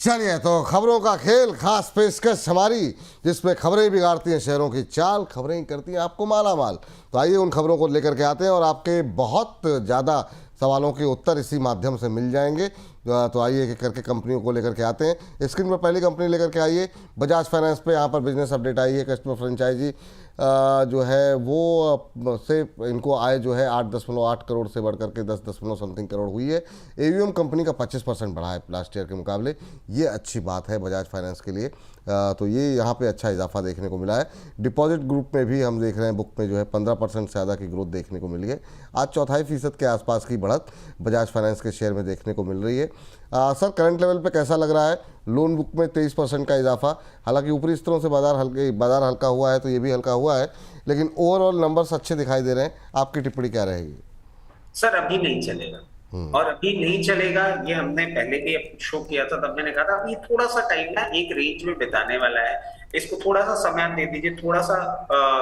चलिए तो खबरों का खेल, खास पेशकश हमारी, जिसमें खबरें बिगाड़ती हैं शहरों की चाल, खबरें करती हैं आपको माला माल। तो आइए उन खबरों को लेकर के आते हैं और आपके बहुत ज़्यादा सवालों के उत्तर इसी माध्यम से मिल जाएंगे। तो आइए एक करके कंपनियों को लेकर के आते हैं। स्क्रीन पर पहली कंपनी लेकर के आइए, बजाज फाइनेंस पे यहाँ पर बिजनेस अपडेट आई है। कस्टमर फ्रेंचाइजी जो है वो से इनको आय जो है 8.8 करोड़ से बढ़ करके 10 समथिंग करोड़ हुई है। एवीएम कंपनी का 25% बढ़ा है लास्ट ईयर के मुकाबले। ये अच्छी बात है बजाज फाइनेंस के लिए। तो ये यहाँ पे अच्छा इजाफा देखने को मिला है। डिपॉजिट ग्रुप में भी हम देख रहे हैं, बुक में जो है 15% से ज़्यादा की ग्रोथ देखने को मिली है। आज 4.5% के आसपास की बढ़त बजाज फाइनेंस के शेयर में देखने को मिल रही है। सर, करंट लेवल पे कैसा लग रहा है? लोन बुक में 23% का इजाफा, हालांकि ऊपरी स्तरों से बाजार हल्का हुआ है, तो ये भी हल्का हुआ है, लेकिन ओवरऑल नंबर्स अच्छे दिखाई दे रहे हैं। आपकी टिप्पणी क्या रहेगी? सर अभी नहीं चलेगा और अभी नहीं चलेगा। ये हमने पहले भी शो किया था, तब मैंने कहा था अभी थोड़ा सा टाइम ना एक रेंज में बिताने वाला है, इसको थोड़ा सा समय दे दीजिए, थोड़ा सा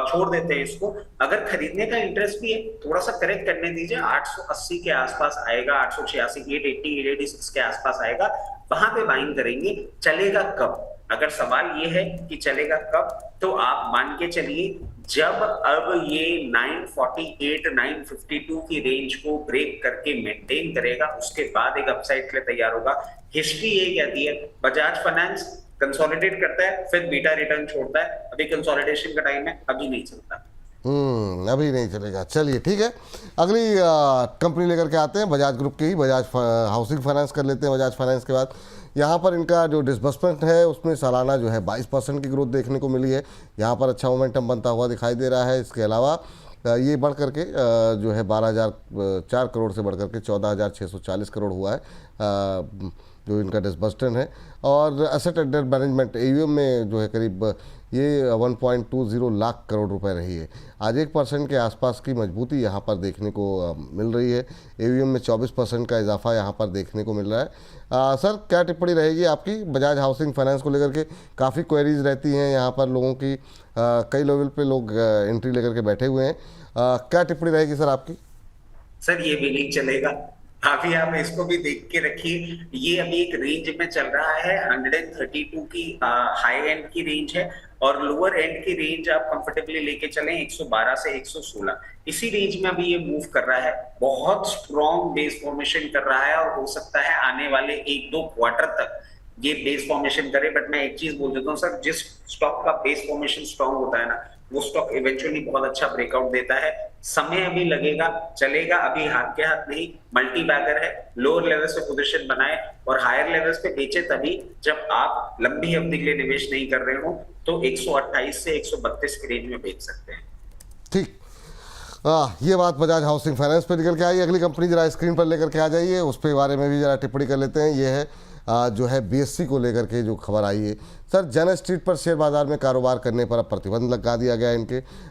छोड़ देते हैं इसको। अगर खरीदने का इंटरेस्ट भी है, थोड़ा सा करेक्ट करने दीजिए। 880 के आसपास आएगा, 886, 880, 886 के आसपास आएगा, वहां पे बाइंग करेंगे। चलेगा कब? अगर सवाल ये है कि चलेगा कब, तो आप मान के चलिए जब अब ये 948, 952 की रेंज को ब्रेक करके मेंटेन करेगा, उसके बाद एक अपसाइड के लिए तैयार होगा। हिस्ट्री ये कहती है बजाज फाइनेंस कंसोलिडेट करता है, फिर बीटा रिटर्न छोड़ता है। अभी कंसोलिडेशन का टाइम है, अभी नहीं चलता। अभी नहीं चलेगा। चलिए ठीक है, अगली कंपनी लेकर के आते हैं, बजाज ग्रुप की ही, बजाज हाउसिंग फाइनेंस कर लेते हैं। बजाज फाइनेंस के बाद यहाँ पर इनका जो डिसबर्समेंट है उसमें सालाना जो है 22% की ग्रोथ देखने को मिली है। यहाँ पर अच्छा मोमेंटम बनता हुआ दिखाई दे रहा है। इसके अलावा ये बढ़ करके जो है 12,004 करोड़ से बढ़ करके 14,640 करोड़ हुआ है जो इनका डिसबर्समेंट है। और एसेट अंडर मैनेजमेंट एयूएम में जो है करीब ये 1.20 लाख करोड़ रुपए रही है। आज 1% के आसपास की मजबूती यहाँ पर देखने को मिल रही है। एयूएम में 24% का इजाफा यहाँ पर देखने को मिल रहा है। सर, क्या टिप्पणी रहेगी आपकी बजाज हाउसिंग फाइनेंस को लेकर के? काफ़ी क्वेरीज रहती हैं यहाँ पर लोगों की, कई लेवल पे लोग एंट्री लेकर के बैठे हुए हैं। क्या टिप्पणी रहेगी सर आपकी? सर ये भी नहीं चलेगा। अभी आप इसको भी देख के रखिए, ये अभी एक रेंज में चल रहा है। 132 की हाई एंड की रेंज है और लोअर एंड की रेंज आप कंफर्टेबली लेके चलें 112 से 116। इसी रेंज में अभी ये मूव कर रहा है। बहुत स्ट्रॉन्ग बेस फॉर्मेशन कर रहा है और हो सकता है आने वाले 1-2 क्वार्टर तक ये बेस फॉर्मेशन करे। बट मैं एक चीज बोल देता हूँ सर, जिस स्टॉक का बेस फॉर्मेशन स्ट्रॉन्ग होता है ना, वो स्टॉक इवेंचुअली बहुत अच्छा ब्रेकआउट देता है। समय अभी लगेगा, चलेगा अभी हाथ के हाथ नहीं। मल्टी बैगर है, लोअर लेवल्स पे पोजीशन बनाए और हायर लेवल्स पे बेचे तभी जब आप लंबी अवधि के लिए निवेश नहीं कर रहे हो। तो 128 से 132 की रेंज में बेच सकते हैं। ठीक, ये बात बजाज हाउसिंग फाइनेंस पे निकल के आई। अगली कंपनी जरा स्क्रीन पर लेकर के आ जाइए, उस पे बारे में भी जरा टिप्पणी कर लेते हैं। ये है जो है बीएससी को लेकर के जो खबर आई है। सर, जन स्ट्रीट पर शेयर बाजार में कारोबार करने पर अब प्रतिबंध लगा दिया गया है।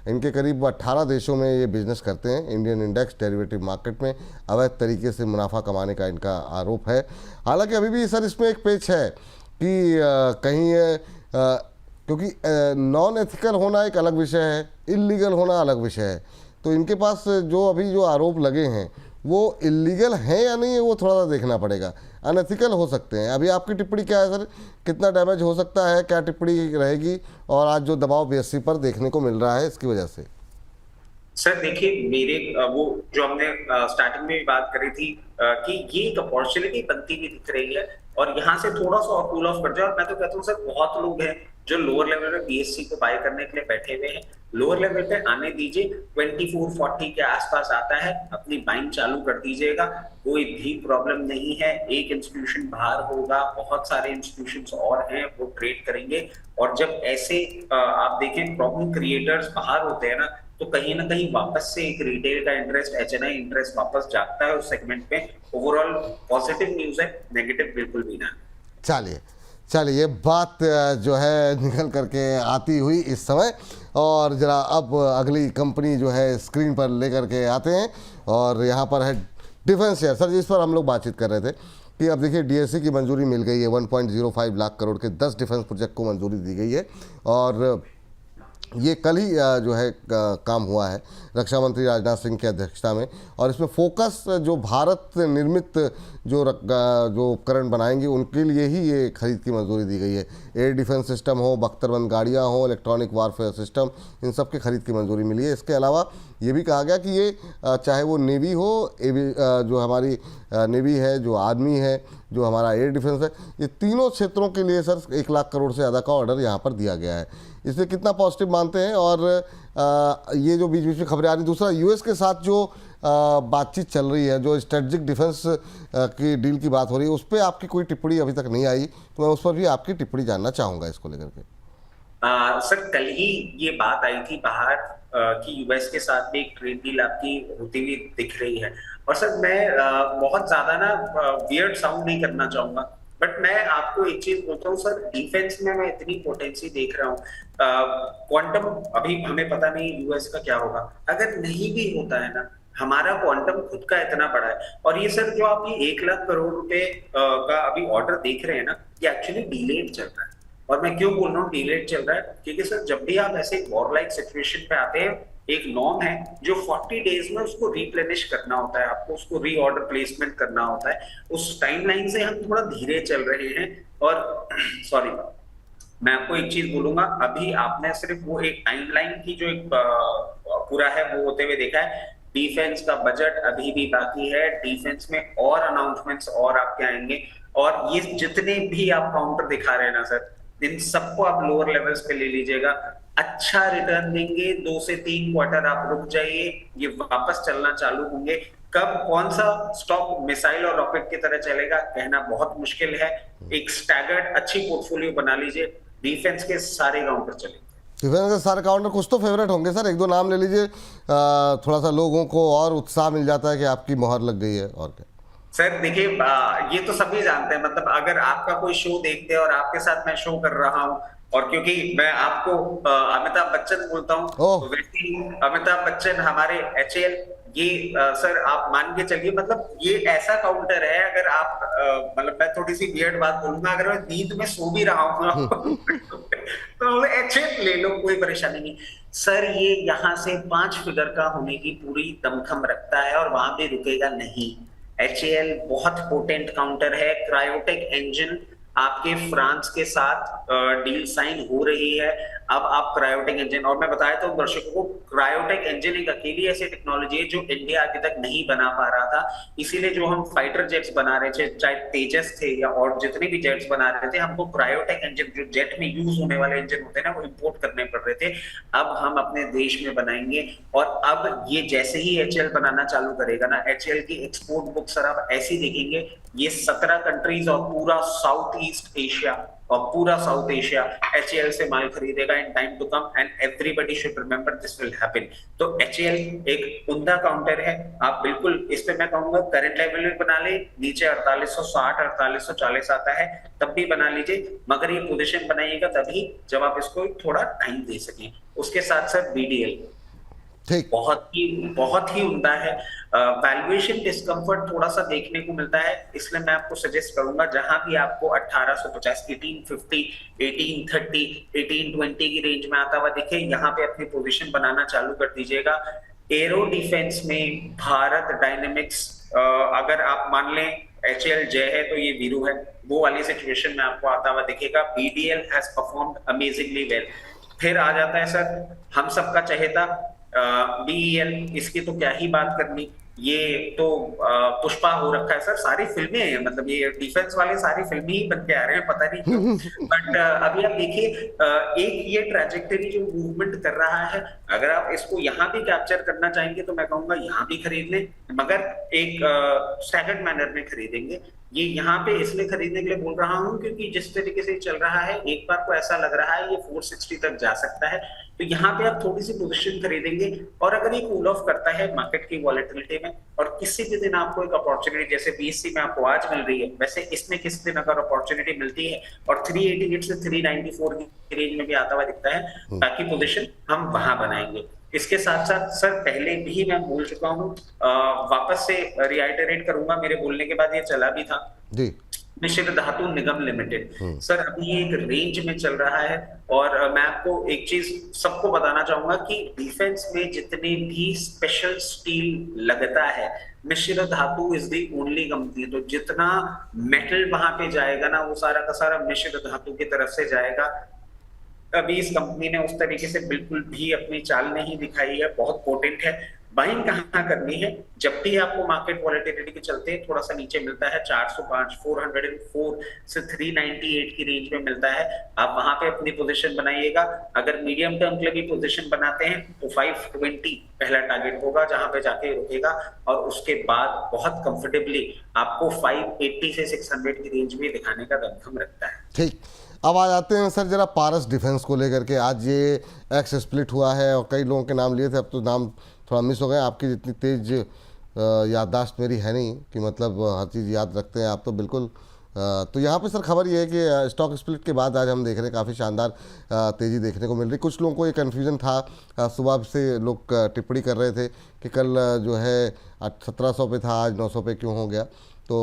इनके करीब 18 देशों में ये बिजनेस करते हैं। इंडियन इंडेक्स डेरिवेटिव मार्केट में अवैध तरीके से मुनाफा कमाने का इनका आरोप है। हालांकि अभी भी सर इसमें एक पेच है कि कहीं क्योंकि नॉन एथिकल होना एक अलग विषय है, इल्लीगल होना अलग विषय है। तो इनके पास जो अभी जो आरोप लगे हैं वो इल्लीगल हैं या नहीं है, वो थोड़ा सा देखना पड़ेगा। अनएथिकल हो सकते हैं। अभी आपकी टिप्पणी क्या है सर? कितना डैमेज हो सकता है, क्या टिप्पणी रहेगी? और आज जो दबाव बीएससी पर देखने को मिल रहा है इसकी वजह से? सर देखिए, मेरे वो जो हमने स्टार्टिंग में भी बात करी थी कि ये एक अपॉर्चुनिटी बनती हुई दिख रही है और यहाँ से थोड़ा सा और कूल ऑफ कर जाए। और मैं तो कहता हूँ सर, बहुत लोग हैं जो लोअर लेवल में बीएससी को बाय करने के लिए बैठे हुए हैं। लोअर लेवल पे आने दीजिए, 2440 के आसपास आता है, अपनी बाइंग चालू कर दीजिएगा, कोई भी प्रॉब्लम नहीं है। एक इंस्टीट्यूशन बाहर होगा, बहुत सारे इंस्टीट्यूशंस और हैं, वो ट्रेड करेंगे। और जब ऐसे आप देखें प्रॉब्लम क्रिएटर्स बाहर होते हैं ना, तो कहीं ना कहीं वापस से एक रिटेल का इंटरेस्ट, एचएनआई इंटरेस्ट वापस जाता है उस सेगमेंट पे। ओवरऑल पॉजिटिव न्यूज है, नेगेटिव बिल्कुल भी ना। चलिए ये बात जो है निकल करके आती हुई इस समय। और ज़रा अब अगली कंपनी जो है स्क्रीन पर लेकर के आते हैं और यहाँ पर है डिफेंस शेयर। सर, जिस पर हम लोग बातचीत कर रहे थे कि अब देखिए डीएससी की मंजूरी मिल गई है। 1.05 लाख करोड़ के 10 डिफेंस प्रोजेक्ट को मंजूरी दी गई है और ये कल ही जो है काम हुआ है रक्षा मंत्री राजनाथ सिंह की अध्यक्षता में। और इसमें फोकस जो भारत निर्मित जो उपकरण बनाएंगे उनके लिए ही ये खरीद की मंजूरी दी गई है। एयर डिफेंस सिस्टम हो, बख्तरबंद गाड़ियाँ हो, इलेक्ट्रॉनिक वारफेयर सिस्टम, इन सब की खरीद की मंजूरी मिली है। इसके अलावा ये भी कहा गया कि ये चाहे वो नेवी हो, जो हमारी नेवी है, जो आर्मी है, जो हमारा एयर डिफेंस है, ये तीनों क्षेत्रों के लिए सर 1 लाख करोड़ से ज़्यादा का ऑर्डर यहाँ पर दिया गया है। इसे कितना पॉजिटिव मानते हैं? और ये जो बीच बीच में खबरें आ रही, दूसरा यूएस के साथ जो बातचीत चल रही है, जो स्ट्रेटजिक डिफेंस की डील की बात हो रही है, उस पर आपकी कोई टिप्पणी अभी तक नहीं आई, तो मैं उस पर भी आपकी टिप्पणी जानना चाहूँगा इसको लेकर के। सर कल ही ये बात आई थी बाहर कि यूएस के साथ भी एक ट्रेड डील आपकी होती हुई दिख रही है। और सर मैं बहुत ज्यादा ना वियर्ड साउंड नहीं करना चाहूंगा, बट मैं आपको एक चीज बोलता हूँ सर, डिफेंस में मैं इतनी पोटेंसी देख रहा हूँ। क्वांटम अभी हमें पता नहीं यूएस का क्या होगा, अगर नहीं भी होता है ना, हमारा क्वांटम खुद का इतना बड़ा है। और ये सर जो आप ये 1 लाख करोड़ रुपए का अभी ऑर्डर देख रहे हैं ना, ये एक्चुअली डिलेड चल रहा है। और मैं क्यों बोल रहा हूँ डिलेड चल रहा है, क्योंकि सर जब भी आप ऐसे वॉर लाइक सिचुएशन पे आते हैं, एक नॉर्म है जो 40 डेज में उसको रिप्लेनिश करना होता है, आपको उसको रीऑर्डर प्लेसमेंट करना होता है। उस टाइमलाइन से हम थोड़ा धीरे चल रहे हैं। और सॉरी, मैं आपको एक चीज बोलूंगा, अभी आपने सिर्फ वो एक टाइमलाइन की जो एक पूरा है वो होते हुए देखा है। डिफेंस का बजट अभी भी बाकी है, डिफेंस में और अनाउंसमेंट्स और आपके आएंगे। और ये जितने भी आप काउंटर दिखा रहे हैं ना सर, इन सबको आप लोअर लेवल्स पे ले लीजिएगा, अच्छा रिटर्न देंगे। 2 से 3 क्वार्टर आप रुक जाइए, ये वापस चलना चालू होंगे। कब कौन सा स्टॉक मिसाइल और रॉकेट की तरह चलेगा कहना बहुत मुश्किल है। एक स्टैगर्ड अच्छी पोर्टफोलियो बना लीजिए, डिफेंस के सारे काउंटर चलेंगे। डिफेंस के सारे काउंटर कुछ तो फेवरेट होंगे सर, 1-2 नाम ले लीजिए, थोड़ा सा लोगों को और उत्साह मिल जाता है कि आपकी मोहर लग गई है। और क्या सर देखिए, ये तो सभी जानते हैं, मतलब अगर आपका कोई शो देखते हैं और आपके साथ मैं शो कर रहा हूँ, और क्योंकि मैं आपको अमिताभ बच्चन बोलता हूँ, तो वैसे ही अमिताभ बच्चन हमारे HAL, ये सर आप मान के चलिए, मतलब ये ऐसा काउंटर है। अगर आप मतलब मैं थोड़ी सी वियर्ड बात बोलूंगा, अगर मैं नींद में सो भी रहा हूँ तो HAL ले लो, कोई परेशानी नहीं सर। ये यहाँ से 5 फिगर का होने की पूरी दमखम रखता है और वहां भी रुकेगा नहीं। HAL बहुत पोटेंट काउंटर है। क्रायोटेक इंजन आपके फ्रांस के साथ डील साइन हो रही है। अब आप क्रायोटेक इंजन, और मैं बताया तो दर्शकों को, क्रायोटेक इंजन एक अकेली ऐसी टेक्नोलॉजी है जो इंडिया अभी तक नहीं बना पा रहा था। इसीलिए जो हम फाइटर जेट्स बना रहे थे, चाहे तेजस थे या और जितने भी जेट्स बना रहे थे, हमको क्रायोटेक इंजन, जो जेट में यूज होने वाले इंजन होते हैं ना, वो इम्पोर्ट करने पड़ रहे थे। अब हम अपने देश में बनाएंगे। और अब ये जैसे ही HAL बनाना चालू करेगा ना, HAL की एक्सपोर्ट बुक सर आप ऐसी देखेंगे, ये 17 कंट्रीज और पूरा साउथ ईस्ट एशिया और पूरा साउथ एशिया HAL से माल खरीदेगा in time to come, and everybody should remember this will happen. तो HAL एक उम्दा काउंटर है। आप बिल्कुल इस पे मैं कहूंगा करंट लेवल में बना ले, नीचे 4860 4840 आता है तब भी बना लीजिए, मगर ये पोजीशन बनाइएगा तभी जब आप इसको थोड़ा टाइम दे सकें। उसके साथ साथ BDL बहुत ही उम्दा है। वैल्यूएशन डिस्कम्फर्ट थोड़ा सा देखने को मिलता है, इसलिए मैं आपको सजेस्ट करूंगा जहां भी आपको 1850, 1850, 1830, 1820 की रेंज में आता हुआ दिखे, यहाँ पे अपनी पोजीशन बनाना चालू कर दीजिएगा। एरो डिफेंस में भारत डायनेमिक्स, अगर आप मान लें HAL जय है तो ये वीरू है, वो वाली सिचुएशन में आपको आता हुआ दिखेगा। BDL has performed amazingly well. फिर आ जाता है सर हम सबका चहेता BEL, इसकी तो क्या ही बात करनी, ये तो पुष्पा हो रखा है सर, सारी फिल्में हैं, मतलब ये डिफेंस वाले सारी फिल्में ही बन के आ रहे हैं, पता नहीं क्यों। बट अभी आप देखिए एक ये ट्रैजेक्टरी जो मूवमेंट कर रहा है, अगर आप इसको यहाँ भी कैप्चर करना चाहेंगे तो मैं कहूंगा यहाँ भी खरीद लें, मगर एक स्टैगर्ड मैनर में खरीदेंगे। ये यहाँ पे इसलिए खरीदने के लिए बोल रहा हूँ क्योंकि जिस तरीके से चल रहा है, एक बार को ऐसा लग रहा है ये 460 तक जा सकता है, तो यहाँ पे आप थोड़ी सी पोजीशन खरीदेंगे। और अगर ये कूल ऑफ करता है मार्केट की वॉलेटिलिटी में, और किसी भी दिन आपको एक अपॉर्चुनिटी जैसे BSE में आपको आज मिल रही है, वैसे इसमें किसी दिन अगर अपॉर्चुनिटी मिलती है और 388 से 394 की रेंज में भी आता हुआ दिखता है, बाकी पोजीशन हम वहां बनाएंगे। इसके साथ साथ सर पहले भी मैं बोल चुका हूँ, वापस से रिआइटरेट करूंगा, मेरे बोलने के बाद ये चला भी था जी। मिश्र धातु निगम लिमिटेड। सर अभी ये एक रेंज में चल रहा है। और मैं आपको एक चीज सबको बताना चाहूंगा कि डिफेंस में जितने भी स्पेशल स्टील लगता है, मिश्र धातु इज दी ओनली कंपनी। तो जितना मेटल वहां पे जाएगा ना, वो सारा का सारा मिश्र धातु की तरफ से जाएगा। अभी इस कंपनी ने उस तरीके से बिल्कुल भी अपनी चाल नहीं दिखाई है, बहुत पोटेंट है। बाइंग कहाँ करनी है, जब भी आपको मार्केट वॉलेटिलिटी के चलते थोड़ा सा नीचे मिलता है, 405 404 से 398 की रेंज में मिलता है, आप वहां पे अपनी पोजीशन बनाइएगा। अगर मीडियम टर्म के लिए भी पोजीशन बनाते हैं तो 520 पहला टारगेट होगा जहां पे जाके रुकेगा, और उसके बाद बहुत कंफर्टेबली आपको 580 से 600 की रेंज में दिखाने का दमखम रखता है। ठीक, अब आ जाते हैं सर जरा पारस डिफेंस को लेकर के। आज ये एक्स स्प्लिट हुआ है और कई लोगों के नाम लिए थे, अब तो नाम थोड़ा मिस हो गए। आपकी जितनी तेज याददाश्त मेरी है नहीं कि मतलब हर चीज़ याद रखते हैं आप, तो बिल्कुल तो यहाँ पे सर खबर ये है कि स्टॉक स्प्लिट के बाद आज हम देख रहे हैं काफ़ी शानदार तेज़ी देखने को मिल रही। कुछ लोगों को ये कन्फ्यूज़न था, सुबह से लोग टिप्पणी कर रहे थे कि कल जो है 1700 पे था, आज 900 पे क्यों हो गया। तो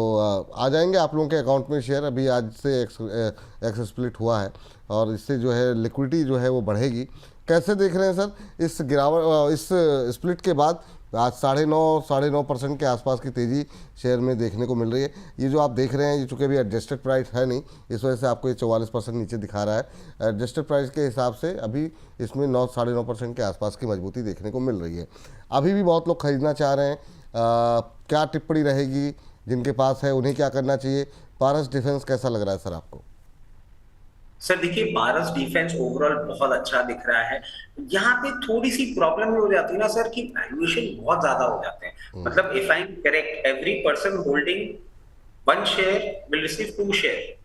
आ जाएंगे आप लोगों के अकाउंट में शेयर। अभी आज से एक्स स्प्लिट हुआ है और इससे जो है लिक्विडिटी जो है वो बढ़ेगी। कैसे देख रहे हैं सर इस गिरावट, इस स्प्लिट के बाद आज 9.5% के आसपास की तेज़ी शेयर में देखने को मिल रही है। ये जो आप देख रहे हैं, ये चूँकि अभी एडजस्टेड प्राइस है नहीं, इस वजह से आपको ये 44% नीचे दिखा रहा है। एडजस्टेड प्राइस के हिसाब से अभी इसमें 9.5% के आसपास की मजबूती देखने को मिल रही है। अभी भी बहुत लोग खरीदना चाह रहे हैं। क्या टिप्पणी रहेगी, जिनके पास है उन्हें क्या करना चाहिए? पारस डिफेंस कैसा लग रहा है सर आपको? सर देखिए, पारस डिफेंस ओवरऑल बहुत अच्छा दिख रहा है। यहाँ पे थोड़ी सी प्रॉब्लम हो जाती है ना सर कि वैल्यूएशन बहुत ज्यादा हो जाते हैं। मतलब if I am correct, every person holding one share will receive 2 share.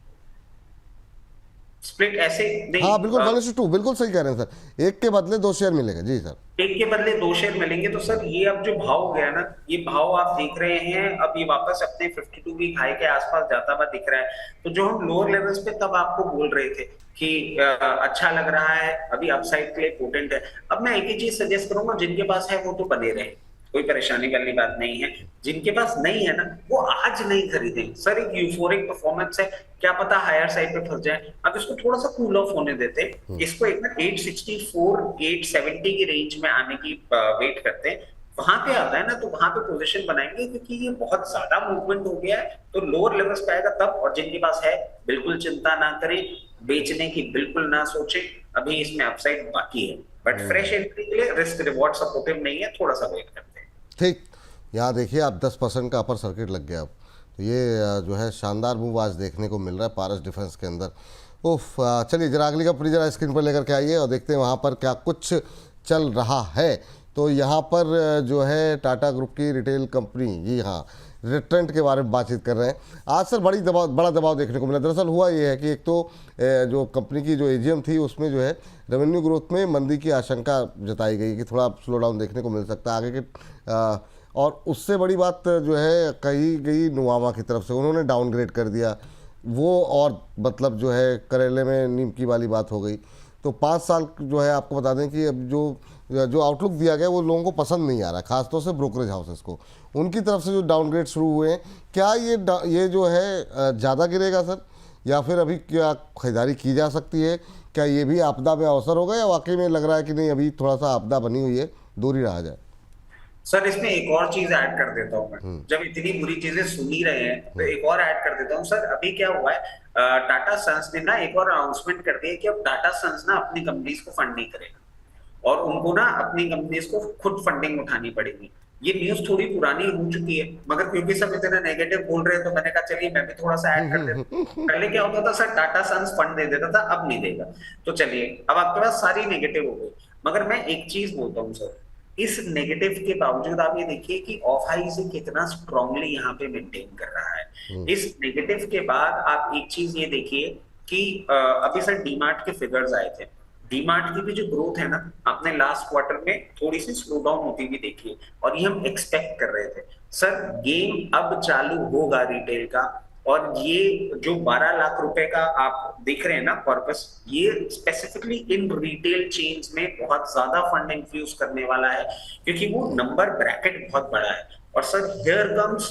Split ऐसे नहीं। हाँ बिल्कुल, 1:2 बिल्कुल सही कह रहे हैं सर, एक के बदले 2 शेयर मिलेगा। जी सर, एक के बदले 2 शेयर मिलेंगे। तो सर ये अब जो भाव हो गया ना, ये भाव आप देख रहे हैं, अब ये वापस अपने 52 वीक हाई के आसपास जाता हुआ दिख रहा है। तो जो हम लोअर लेवल्स पे तब आपको बोल रहे थे कि अच्छा लग रहा है, अभी अपसाइड के लिए पोटेंट है। अब मैं एक ही चीज सजेस्ट करूंगा, जिनके पास है वो तो बने रहे, कोई परेशानी वाली बात नहीं है। जिनके पास नहीं है ना, वो आज नहीं खरीदें। सर एक यूफोरिक परफॉर्मेंस है, क्या पता हायर साइड पे फंस जाए। अब इसको थोड़ा सा कूल ऑफ होने देते, इसको एक 864 870 की रेंज में आने की वेट करते हैं। वहां पे आता है ना तो वहां पे पोजीशन बनाएंगे, क्योंकि ये बहुत ज्यादा मूवमेंट हो गया है। तो लोअर लेवल्स पे आएगा तब। और जिनके पास है बिल्कुल चिंता ना करें, बेचने की बिल्कुल ना सोचें, अभी इसमें अपसाइड बाकी है। बट फ्रेश एंट्री के लिए रिस्क रिवॉर्ड सपोर्टिव नहीं है, थोड़ा सा वेट करते हैं। ठीक, यहाँ देखिए आप 10% का अपर सर्किट लग गया अब। तो ये जो है शानदार मूव आज देखने को मिल रहा है पारस डिफेंस के अंदर। उफ, चलिए जरा अगली कंपनी जरा स्क्रीन पर लेकर के आइए और देखते हैं वहाँ पर क्या कुछ चल रहा है। तो यहाँ पर जो है टाटा ग्रुप की रिटेल कंपनी, जी हाँ, रिट्रेंट के बारे में बातचीत कर रहे हैं। आज सर बड़ा दबाव देखने को मिला। दरअसल हुआ ये है कि एक तो जो कंपनी की जो एजीएम थी उसमें जो है रेवेन्यू ग्रोथ में मंदी की आशंका जताई गई कि थोड़ा स्लो डाउन देखने को मिल सकता है आगे के। और उससे बड़ी बात जो है कही गई नुवामा की तरफ से, उन्होंने डाउनग्रेड कर दिया वो, और मतलब जो है करेले में नीम की वाली बात हो गई। तो 5 साल जो है आपको बता दें कि अब जो आउटलुक दिया गया वो लोगों को पसंद नहीं आ रहा, खासतौर से ब्रोकरेज हाउसेस को। उनकी तरफ से जो डाउनग्रेड शुरू हुए हैं, क्या ये जो है ज़्यादा गिरेगा सर, या फिर अभी क्या खरीदारी की जा सकती है? क्या ये भी आपदा में अवसर होगा, या वाकई में लग रहा है कि नहीं अभी थोड़ा सा आपदा बनी हुई है, दूर ही रहा जाए? सर इसमें एक और चीज ऐड कर देता हूँ मैं। जब इतनी बुरी चीजें सुन ही रहे हैं तो एक और ऐड कर देता हूँ। सर अभी क्या हुआ है, टाटा सन्स ने ना एक और अनाउंसमेंट कर दिया कि अब टाटा सन्स ना अपनी कंपनीज को फंड नहीं करेगा और उनको ना अपनी कंपनीज को खुद फंडिंग उठानी पड़ेगी। ये न्यूज थोड़ी पुरानी हो चुकी है, मगर क्योंकि सब इतना नेगेटिव बोल रहे हैं तो मैंने कहा चलिए मैं भी थोड़ा सा ऐड कर देता हूँ। पहले क्या होता था सर, टाटा सन्स फंड दे देता था, अब नहीं देगा। तो चलिए अब आपके पास सारी नेगेटिव हो गई। मगर मैं एक चीज बोलता हूँ सर, इस नेगेटिव के बावजूद आप ये देखिए कि ऑफ हाई से कितना स्ट्रांगली यहाँ पे मेंटेन कर रहा है। इस नेगेटिव के बाद आप एक चीज ये देखिए कि अभी सर डीमार्ट के फिगर्स आए थे। डीमार्ट की भी जो ग्रोथ है ना, आपने लास्ट क्वार्टर में थोड़ी सी स्लो डाउन होती हुई देखी है, और ये हम एक्सपेक्ट कर रहे थे। सर गेम अब चालू होगा रिटेल का, और ये जो 12 लाख रुपए का आप देख रहे हैं ना कॉर्पस, ये स्पेसिफिकली इन रिटेल चेन्स में बहुत ज्यादा फंड इन्फ्यूज करने वाला है, क्योंकि वो नंबर ब्रैकेट बहुत बड़ा है। और sir here comes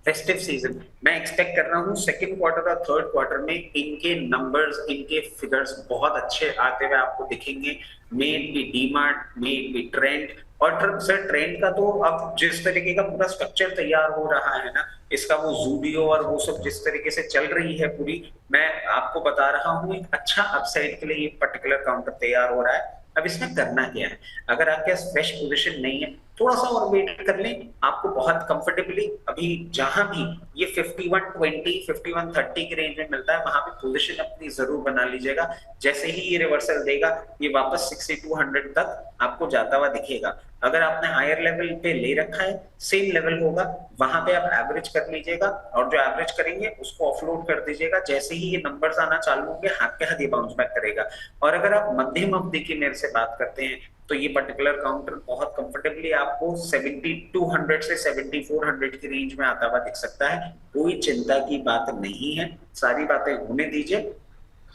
festive season मैं एक्सपेक्ट कर रहा हूँ सेकंड क्वार्टर और थर्ड क्वार्टर में इनके नंबर्स, इनके फिगर्स बहुत अच्छे आते हुए आपको दिखेंगे। May it be DMart, may it be trend. और सर ट्रेंड का तो अब जिस तरीके का पूरा स्ट्रक्चर तैयार हो रहा है ना, इसका वो जूडियो और वो सब जिस तरीके से चल रही है पूरी, मैं आपको बता रहा हूँ एक अच्छा अपसाइड के लिए ये पर्टिकुलर काउंटर तैयार हो रहा है। अब इसमें करना क्या है, अगर आपके पास फ्रेश पोजीशन नहीं है, थोड़ा सा और वेट कर लें, आपको बहुत कंफर्टेबली अभी जहां भी ये 5120 5130 के रेंज में मिलता है वहां पे पोजीशन अपनी जरूर बना लीजिएगा। जैसे ही ये रिवर्सल देगा, ये वापस 6200 तक आपको जाता हुआ दिखेगा। अगर आपने हायर लेवल पे ले रखा है, सेम लेवल होगा, वहां पे आप एवरेज कर लीजिएगा और जो एवरेज करेंगे उसको ऑफलोड कर दीजिएगा। जैसे ही ये नंबर्स आना चालू होंगे, हाथ के हाथ ये बाउंस बैक करेगा। और अगर आप मध्यम अवधि की मेरे से बात करते हैं, तो ये पर्टिकुलर काउंटर बहुत कंफर्टेबली आपको 7200 से 7400 की रेंज में आता हुआ दिख सकता है। कोई चिंता की बात नहीं है, सारी बातें होने दीजिए।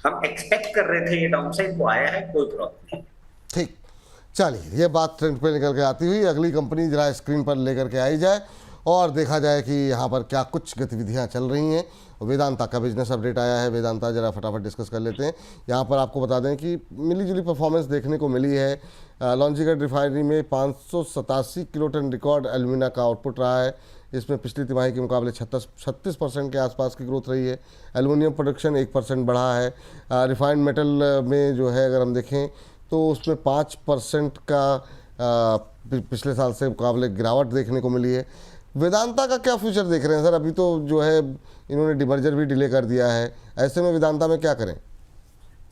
हम एक्सपेक्ट कर रहे थे ये डाउन साइड, वो आया है, कोई प्रॉब्लम नहीं। ठीक, चलिए ये बात ट्रेंड पे निकल के आती हुई अगली कंपनी जरा स्क्रीन पर लेकर के आई जाए और देखा जाए कि यहाँ पर क्या कुछ गतिविधियाँ चल रही हैं। वेदांता का बिजनेस अपडेट आया है, वेदांता जरा फटाफट डिस्कस कर लेते हैं। यहाँ पर आपको बता दें कि मिली जुली परफॉर्मेंस देखने को मिली है। लॉन्जीगढ़ रिफाइनरी में 587 किलोटन रिकॉर्ड एल्यूमिना का आउटपुट रहा है। इसमें पिछली तिमाही के मुकाबले 36% के आसपास की ग्रोथ रही है। एल्युमिनियम प्रोडक्शन 1% बढ़ा है। रिफाइंड मेटल में जो है अगर हम देखें तो उसमें 5% का पिछले साल से मुकाबले गिरावट देखने को मिली है। वेदांता का क्या फ्यूचर देख रहे हैं सर? अभी तो जो है इन्होंने डिमर्जर भी डिले कर दिया है, ऐसे में वेदांता में क्या करें?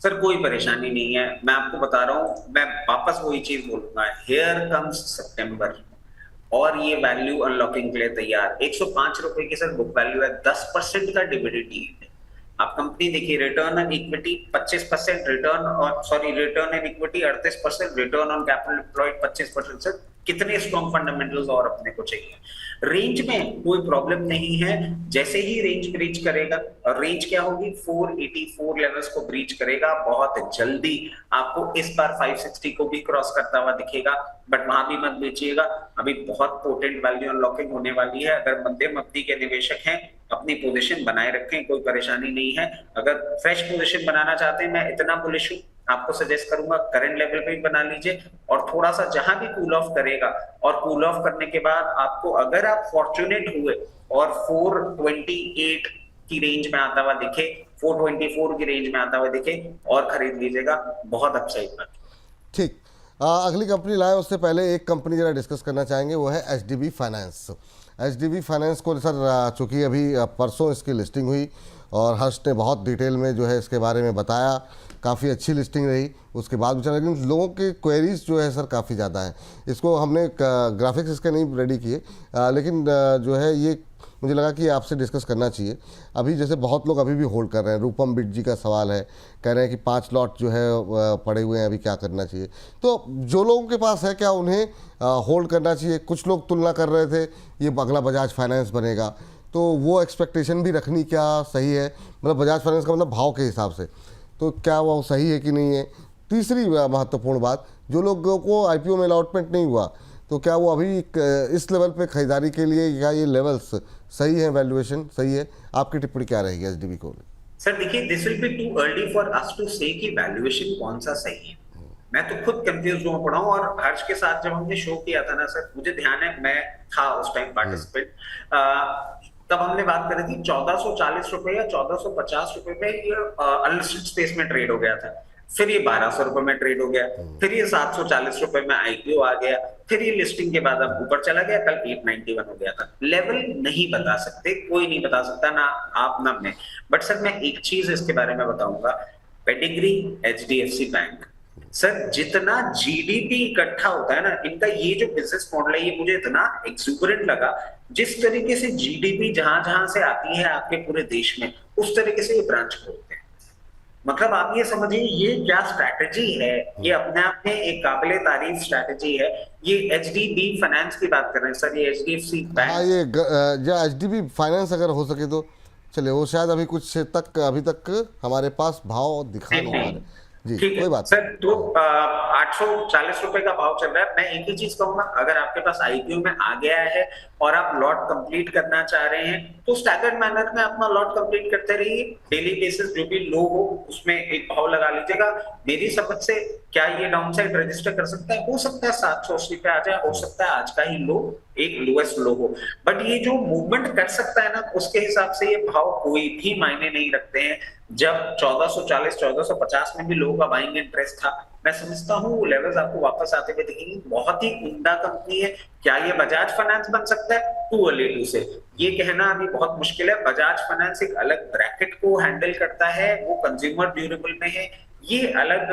सर कोई परेशानी नहीं है, मैं आपको बता रहा हूँ, मैं वापस वही चीज बोलूंगा, हियर कम्स सितंबर और ये वैल्यू अनलॉकिंग के लिए तैयार। 105 रुपए की सर बुक वैल्यू है, 10% का डिविडेंड है। आप कंपनी देखिए, return on equity 25%, return on equity 38%, return on capital employed 25%। Sir कितने स्ट्रॉन्ग फंडामेंटल्स और अपने को चाहिए। रेंज में कोई प्रॉब्लम नहीं है, जैसे ही रेंज ब्रीच करेगा, और रेंज क्या होगी, 484 लेवल्स को ब्रीच करेगा, बहुत जल्दी आपको इस बार 560 को भी क्रॉस करता हुआ दिखेगा। बट वहां भी मत बेचिएगा, अभी बहुत पोटेंट वैल्यू अनलॉकिंग होने वाली है। अगर मध्यम अवधि के निवेशक हैं, अपनी पोजीशन बनाए रखें, कोई परेशानी नहीं है। अगर फ्रेश पोजीशन बनाना चाहते हैं, मैं इतना बुलिश हूं, आपको सजेस्ट करूंगा करंट लेवल पे ही बना लीजिए। और थोड़ा सा जहां भी कूल ऑफ करेगा, और कूल ऑफ करने के बाद आपको, अगर आप फॉर्चुनेट हुए और 428 की रेंज में आता हुआ दिखे, 424 की रेंज में आता हुआ दिखे, और खरीद लीजिएगा, बहुत अपसाइड पर। ठीक, अगली कंपनी लाए उससे पहले एक कंपनी जरा डिस्कस करना चाहेंगे, वो है एचडीबी फाइनेंस। एचडीबी फाइनेंस को सर चूँकि अभी परसों इसकी लिस्टिंग हुई और हर्ष ने बहुत डिटेल में जो है इसके बारे में बताया, काफ़ी अच्छी लिस्टिंग रही। उसके बाद भी चला, लेकिन लोगों के क्वेरीज जो है सर काफ़ी ज़्यादा हैं। इसको हमने ग्राफिक्स इसके नहीं रेडी किए, लेकिन जो है ये मुझे लगा कि आपसे डिस्कस करना चाहिए। अभी जैसे बहुत लोग अभी भी होल्ड कर रहे हैं, रूपम बिट जी का सवाल है, कह रहे हैं कि 5 लॉट जो है पड़े हुए हैं, अभी क्या करना चाहिए। तो जो लोगों के पास है, क्या उन्हें होल्ड करना चाहिए? कुछ लोग तुलना कर रहे थे ये अगला बजाज फाइनेंस बनेगा, तो वो एक्सपेक्टेशन भी रखनी क्या सही है? मतलब बजाज फाइनेंस का मतलब भाव के हिसाब से, तो क्या वो सही है कि नहीं है? तीसरी महत्वपूर्ण बात, जो लोगों को आईपीओ में अलॉटमेंट नहीं हुआ, तो क्या वो अभी इस लेवल पे खरीदारी के लिए, क्या ये लेवल्स सही है, वैल्यूएशन सही है? आपकी टिप्पणी क्या रहेगी एचडीबी को? सर देखिए, this will be too early for us to say कि वैल्यूएशन कौन सा सही है। मैं तो खुद कंफ्यूज हुआ पड़ा हूँ। और हर्ष के साथ जब हमने शो किया था ना सर, मुझे ध्यान है, मैं था उस टाइम पार्टिसिपेंट, तब हमने बात करी थी 1440 रुपए या 1450 रुपए में ये अनलिस्टेड स्पेस में ट्रेड हो गया था। फिर ये 1200 रुपए में ट्रेड हो गया, फिर ये 740 रुपए में आईपीओ आ गया, फिर ये लिस्टिंग के बाद अब ऊपर चला गया, कल 891 हो गया था। लेवल नहीं बता सकते, कोई नहीं बता सकता, ना आप ना मैं। बट सर मैं एक चीज इसके बारे में बताऊंगा, पेडिग्री एचडीएफसी बैंक, सर जितना जीडीपी इकट्ठा होता है ना, इनका ये जो बिजनेस मॉडल है, ये मुझे इतना एक्सूबरेंट लगा। जिस तरीके से जीडीपी जहां जहां से आती है आपके पूरे देश में, उस तरीके से ये ब्रांच खोलते हैं। मतलब आप ये समझिए, ये क्या स्ट्रैटेजी है, ये अपने आप में एक काबिले तारीफ स्ट्रैटेजी है। ये एचडीबी फाइनेंस की बात कर रहे हैं सर, ये एचडीएफसी बैंक। हाँ, ये जो एचडीबी फाइनेंस अगर हो सके तो चले, वो शायद अभी कुछ तक अभी तक हमारे पास भाव दिखा नहीं पा रहे। जी ठीक कोई है बात सर, तो 840 रुपए का भाव चल रहा है। मैं एक ही चीज कहूंगा, अगर आपके पास आईपीओ में आ गया है और आप लॉट कंप्लीट करना चाह रहे हैं तो स्टैगर्ड मैनर में अपना लॉट कंप्लीट करते रहिए। डेली बेसिस जो भी लो हो उसमें एक भाव लगा लीजिएगा। मेरी समझ से क्या ये डाउन साइड रजिस्टर कर सकता है? हो सकता है 780 पे आ जाए, हो सकता है आज का ही लो एक लोएस्ट लो हो, बट ये जो मूवमेंट कर सकता है ना, उसके हिसाब से ये भाव कोई भी मायने नहीं रखते हैं। जब 1440 1450 में भी लोगों का बाइंग इंटरेस्ट था, मैं समझता हूँ वो लेवल्स आपको वापस आते हुए दिखेंगे। बहुत ही उम्दा कंपनी है। क्या ये बजाज फाइनेंस बन सकता है? टू अर्ली टू से ये कहना अभी बहुत मुश्किल है। बजाज फाइनेंस एक अलग ब्रैकेट को हैंडल करता है, वो कंज्यूमर ड्यूरेबल में है, ये अलग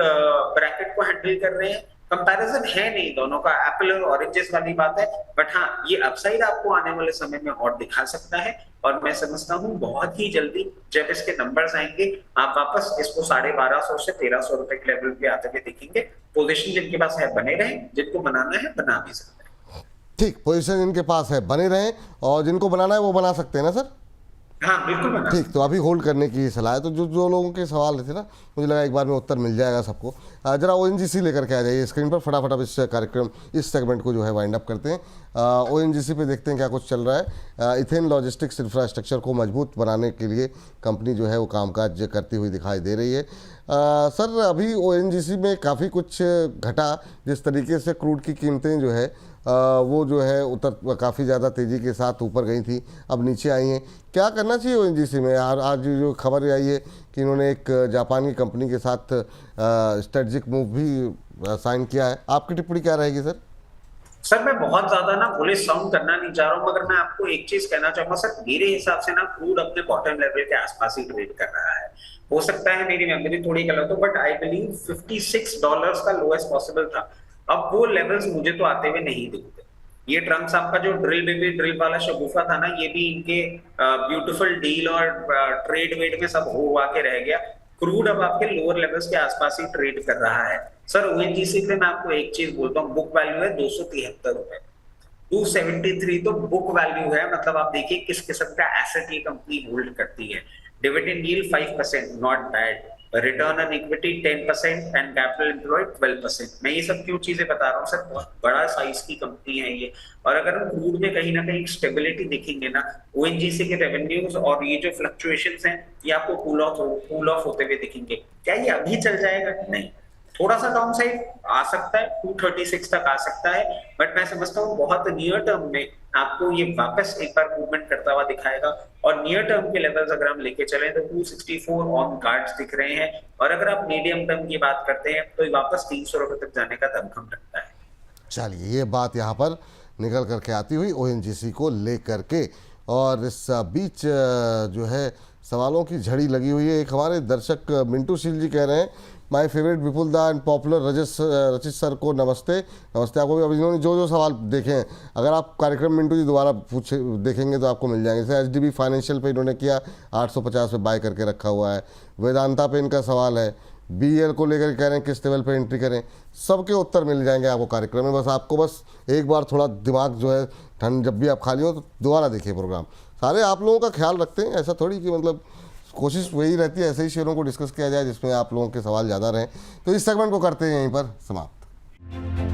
ब्रैकेट को हैंडल कर रहे हैं। कंपैरिजन है नहीं दोनों का, एप्पल और ऑरेंजेस वाली बात है, बट हाँ ये अपसाइड आपको आने वाले समय में और दिखा सकता है। और मैं समझता हूँ बहुत ही जल्दी जब इसके नंबर्स आएंगे, आप वापस इसको 1250 से 1300 रुपए के लेवल पे आते हुए दिखेंगे। पोजीशन जिनके पास है बने रहे, जिनको बनाना है बना भी सकते हैं। ठीक, पोजीशन जिनके पास है बने रहें और जिनको बनाना है वो बना सकते हैं ना सर? हाँ बिल्कुल बना। ठीक, तो अभी होल्ड करने की सलाह है। तो जो जो लोगों के सवाल थे ना, मुझे लगा एक बार में उत्तर मिल जाएगा सबको। जरा ओएनजीसी लेकर के आ जाइए स्क्रीन पर फटाफट। अब इस कार्यक्रम इस सेगमेंट को जो है वाइंड अप करते हैं। ओएनजीसी पे देखते हैं क्या कुछ चल रहा है। इथेन लॉजिस्टिक्स इंफ्रास्ट्रक्चर को मजबूत बनाने के लिए कंपनी जो है वो कामकाज करती हुई दिखाई दे रही है। सर अभी ओएनजीसी में काफ़ी कुछ घटा, जिस तरीके से क्रूड की कीमतें जो है वो जो है उतर काफ़ी ज़्यादा तेज़ी के साथ ऊपर गई थी, अब नीचे आई हैं। क्या करना चाहिए ओएनजीसी में? आज जो खबर आई है कि इन्होंने एक जापानी कंपनी के साथ स्ट्रेटजिक मूव भी साइन किया है, आपकी टिप्पणी क्या रहेगी सर? सर मैं बहुत ज्यादा ना बुलिश साउंड करना नहीं चाह रहा हूँ, मगर मैं आपको एक चीज कहना चाहूंगा सर, मेरे हिसाब से ना क्रूड अपने बॉटम लेवल के आसपास ही ट्रेड कर रहा है। हो सकता है मेरी मेमोरी थोड़ी गलत हो, बट आई बिलीव $56 का लोएस्ट पॉसिबल था। अब वो लेवल्स मुझे तो आते हुए नहीं दिखते। ये ट्रम्प साहब का जो ड्रिल बेबी ड्रिल वाला शगुफा था ना, ये भी इनके ब्यूटीफुल डील और ट्रेड वेट में सब हो के रह गया। क्रूड अब आपके लोअर लेवल्स के आसपास ही ट्रेड कर रहा है। सर ओएनजीसी पे मैं आपको एक चीज बोलता हूँ, बुक वैल्यू है 273 रुपए, 273 तो बुक वैल्यू है। मतलब आप देखिए किस किस्म का एसेट ये कंपनी होल्ड करती है। Dividend yield 5%, not bad. Return on equity 10% and capital employed 12%। मैं ये सब क्यों चीजें बता रहा हूँ सर, बहुत बड़ा साइज की कंपनी है ये। और अगर हम क्रूड में कहीं ना कहीं स्टेबिलिटी देखेंगे ना, ओएनजीसी के रेवेन्यूज और ये जो फ्लक्चुएशंस हैं ये आपको कूल ऑफ होते हुए दिखेंगे। क्या ये अभी चल जाएगा? नहीं, थोड़ा सा डाउन साइड आ सकता है, 236 तक आ सकता है, बट मैं समझता हूँ बहुत नियर टर्म में आपको ये वापस एक बार मूवमेंट करता हुआ दिखाएगा। और नियर टर्म के लेवल्स अगर हम लेके चलें तो 264 ऑन गार्ड्स दिख रहे हैं। और अगर आप मीडियम टर्म की बात करते हैं तो वापस 300 रुपए तक जाने का दमखम लगता है। चलिए, ये बात यहाँ पर निकल करके आती हुई ओएनजीसी को लेकर के। और इस बीच जो है सवालों की झड़ी लगी हुई है। एक हमारे दर्शक मिंटू शील जी कह रहे हैं, माय फेवरेट विपुल दा एंड पॉपुलर रचित सर को नमस्ते। नमस्ते आपको भी। अब इन्होंने जो जो सवाल देखे हैं, अगर आप कार्यक्रम मिंटू जी दोबारा पूछे देखेंगे तो आपको मिल जाएंगे। जैसे एचडीबी फाइनेंशियल पे इन्होंने किया 850 पे बाय करके रखा हुआ है। वेदांता पे इनका सवाल है, बीएल को लेकर कह रहे हैं किस लेवल पे एंट्री करें। सबके उत्तर मिल जाएंगे आपको कार्यक्रम में। बस आपको बस एक बार थोड़ा दिमाग जो है ठंड, जब भी आप खाली हो तो दोबारा देखिए प्रोग्राम। सारे आप लोगों का ख्याल रखते हैं, ऐसा थोड़ी कि मतलब कोशिश वही रहती है ऐसे ही शेयरों को डिस्कस किया जाए जिसमें आप लोगों के सवाल ज़्यादा रहें। तो इस सेगमेंट को करते हैं यहीं पर समाप्त।